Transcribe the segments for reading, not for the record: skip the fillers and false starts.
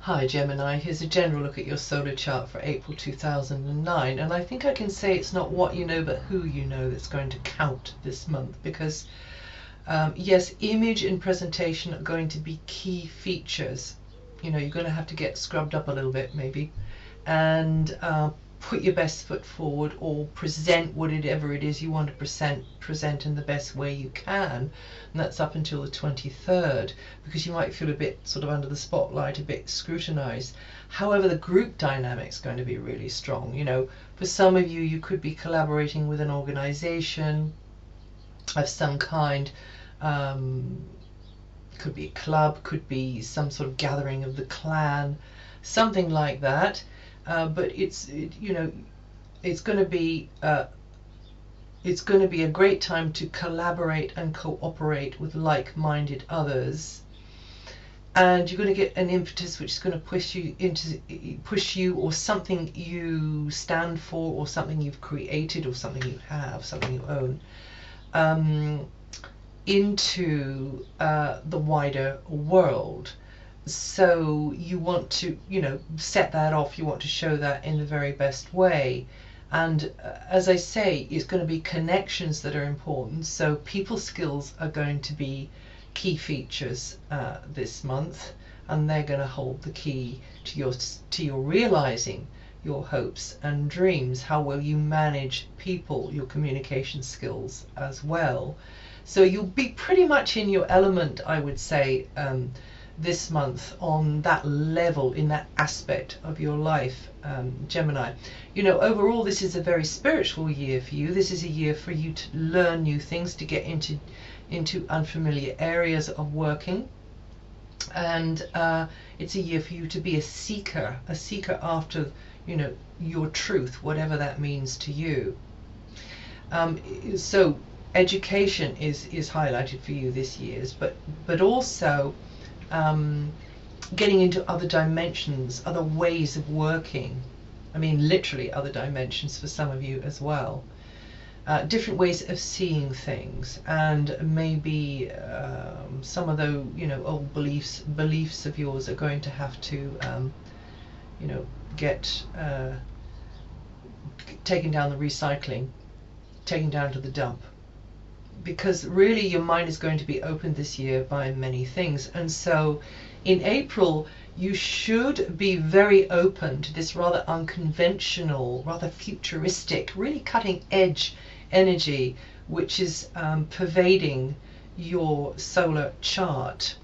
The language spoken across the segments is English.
Hi Gemini, here's a general look at your solar chart for April 2009, and I think I can say it's not what you know but who you know that's going to count this month, because yes, image and presentation are going to be key features. You know, you're going to have to get scrubbed up a little bit maybe, and put your best foot forward, or present whatever it is you want to present in the best way you can, and that's up until the 23rd, because you might feel a bit sort of under the spotlight, a bit scrutinized. However, the group dynamic's going to be really strong. You know, for some of you, you could be collaborating with an organization of some kind. Could be a club, could be some sort of gathering of the clan, something like that. But you know, it's going to be a great time to collaborate and cooperate with like-minded others, and you're going to get an impetus which is going to push you or something you stand for, or something you've created, or something you have, something you own, into the wider world. So you want to, you know, set that off. You want to show that in the very best way. And as I say, it's going to be connections that are important. So people skills are going to be key features this month, and they're going to hold the key to your realizing your hopes and dreams. How will you manage people, your communication skills as well. So you'll be pretty much in your element, I would say, this month on that level, in that aspect of your life, Gemini. You know, overall this is a very spiritual year for you. This is a year for you to learn new things, to get into unfamiliar areas of working, and it's a year for you to be a seeker after, you know, your truth, whatever that means to you. So education is highlighted for you this year, but also getting into other dimensions, other ways of working. I mean, literally other dimensions for some of you as well. Different ways of seeing things, and maybe some of the, you know, old beliefs of yours are going to have to, you know, get taken down the recycling, taken down to the dump. Because really your mind is going to be opened this year by many things. And so in April you should be very open to this rather unconventional, rather futuristic, really cutting edge energy which is pervading your solar chart.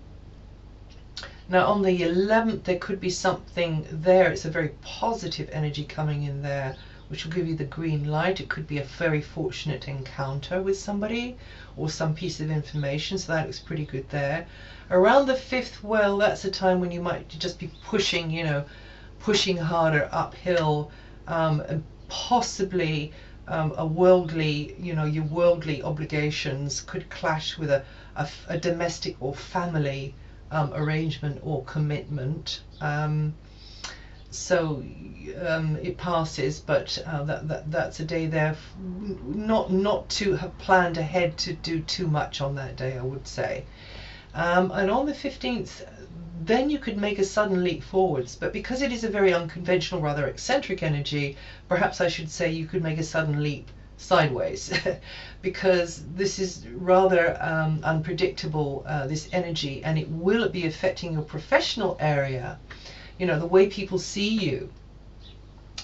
Now on the 11th there could be something there. It's a very positive energy coming in there, which will give you the green light. It could be a very fortunate encounter with somebody or some piece of information, so that looks pretty good there. Around the 5th, well, that's a time when you might just be pushing, you know, pushing harder uphill, and possibly a worldly, you know, your worldly obligations could clash with a domestic or family arrangement or commitment. So it passes, but that's a day there not to have planned ahead to do too much on that day, I would say. And on the 15th, then you could make a sudden leap forwards, but because it is a very unconventional, rather eccentric energy, perhaps I should say you could make a sudden leap sideways because this is rather unpredictable, this energy, and it will be affecting your professional area, you know, the way people see you.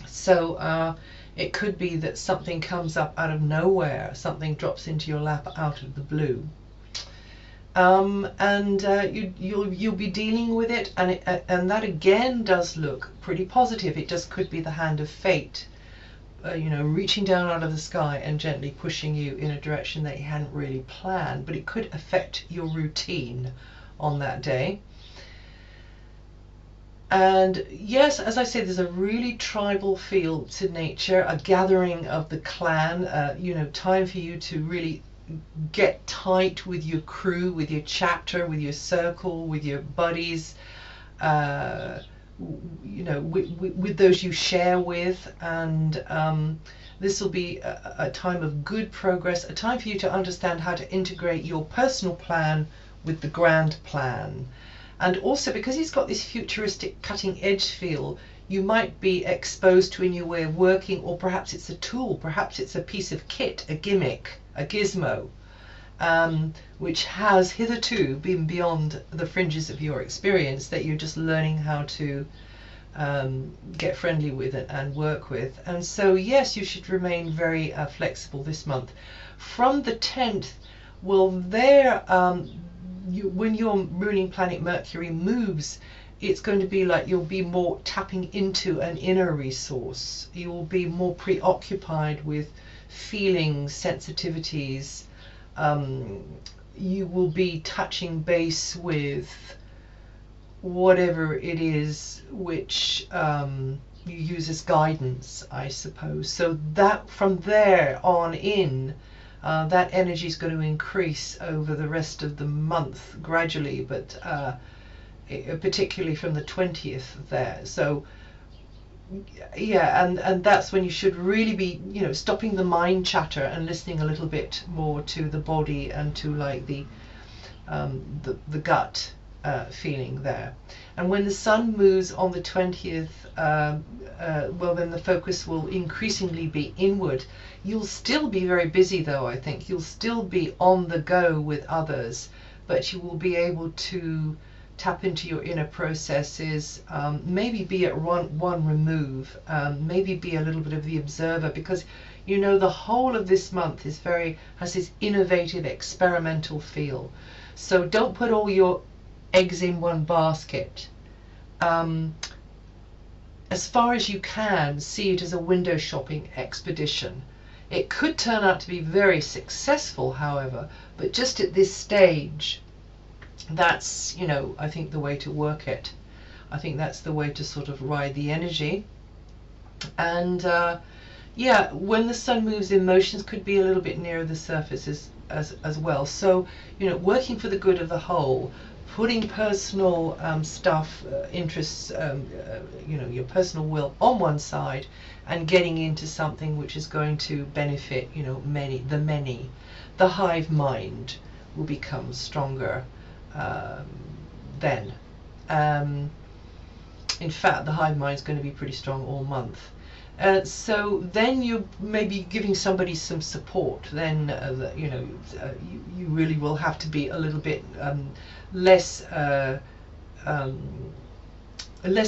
So it could be that something comes up out of nowhere, something drops into your lap out of the blue, and you'll be dealing with it, and that again does look pretty positive. It just could be the hand of fate, you know, reaching down out of the sky and gently pushing you in a direction that you hadn't really planned, but it could affect your routine on that day. And yes, as I say, there's a really tribal feel to nature, a gathering of the clan, you know, time for you to really get tight with your crew, with your chapter, with your circle, with your buddies, you know, with those you share with. And this will be a time of good progress, a time for you to understand how to integrate your personal plan with the grand plan. And also because he's got this futuristic cutting edge feel, you might be exposed to a new way of working, or perhaps it's a tool, perhaps it's a piece of kit, a gimmick, a gizmo, which has hitherto been beyond the fringes of your experience, that you're just learning how to get friendly with it and work with. And so yes, you should remain very flexible this month. From the 10th, well, there when your ruling planet Mercury moves, it's going to be like you'll be more tapping into an inner resource. You will be more preoccupied with feelings, sensitivities. You will be touching base with whatever it is which you use as guidance, I suppose. So that from there on in, that energy is going to increase over the rest of the month gradually, but particularly from the 20th there. So yeah, and that's when you should really be, you know, stopping the mind chatter and listening a little bit more to the body and to like the gut feeling there. And when the sun moves on the 20th, well, then the focus will increasingly be inward. You'll still be very busy though, I think. You'll still be on the go with others, but you will be able to tap into your inner processes, maybe be at one remove, maybe be a little bit of the observer, because you know the whole of this month is has this innovative, experimental feel. So don't put all your eggs in one basket. As far as you can, see it as a window shopping expedition. It could turn out to be very successful, however, but just at this stage, that's, you know, I think the way to work it. I think that's the way to sort of ride the energy. And yeah, when the sun moves, emotions could be a little bit nearer the surface as well. So, you know, working for the good of the whole, putting personal stuff, interests, you know, your personal will on one side, and getting into something which is going to benefit, you know, many. The hive mind will become stronger then. In fact, the hive mind is going to be pretty strong all month. So then you're maybe giving somebody some support. Then you know, you really will have to be a little bit less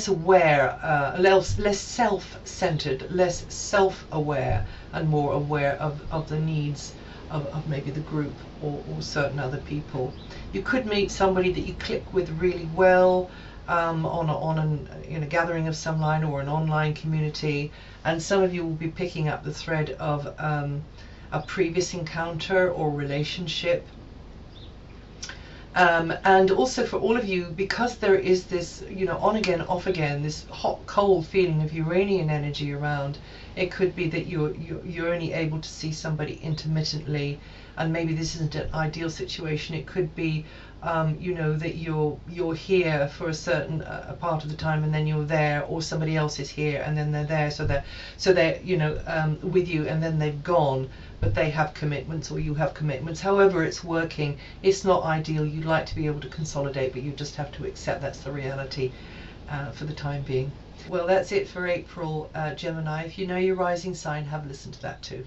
aware, less self-centered, less self-aware, and more aware of the needs of maybe the group or certain other people. You could meet somebody that you click with really well in a gathering of some line or an online community, and some of you will be picking up the thread of a previous encounter or relationship. And also for all of you, because there is this, you know, on again, off again, this hot, cold feeling of Uranian energy around, it could be that you're only able to see somebody intermittently, and maybe this isn't an ideal situation. It could be, you know, that you're here for a certain part of the time, and then you're there, or somebody else is here and then they're there, so they're you know, with you, and then they've gone, but they have commitments or you have commitments. However it's working, it's not ideal. You'd like to be able to consolidate, but you just have to accept that's the reality for the time being. Well, that's it for April, Gemini. If you know your rising sign, have a listen to that too.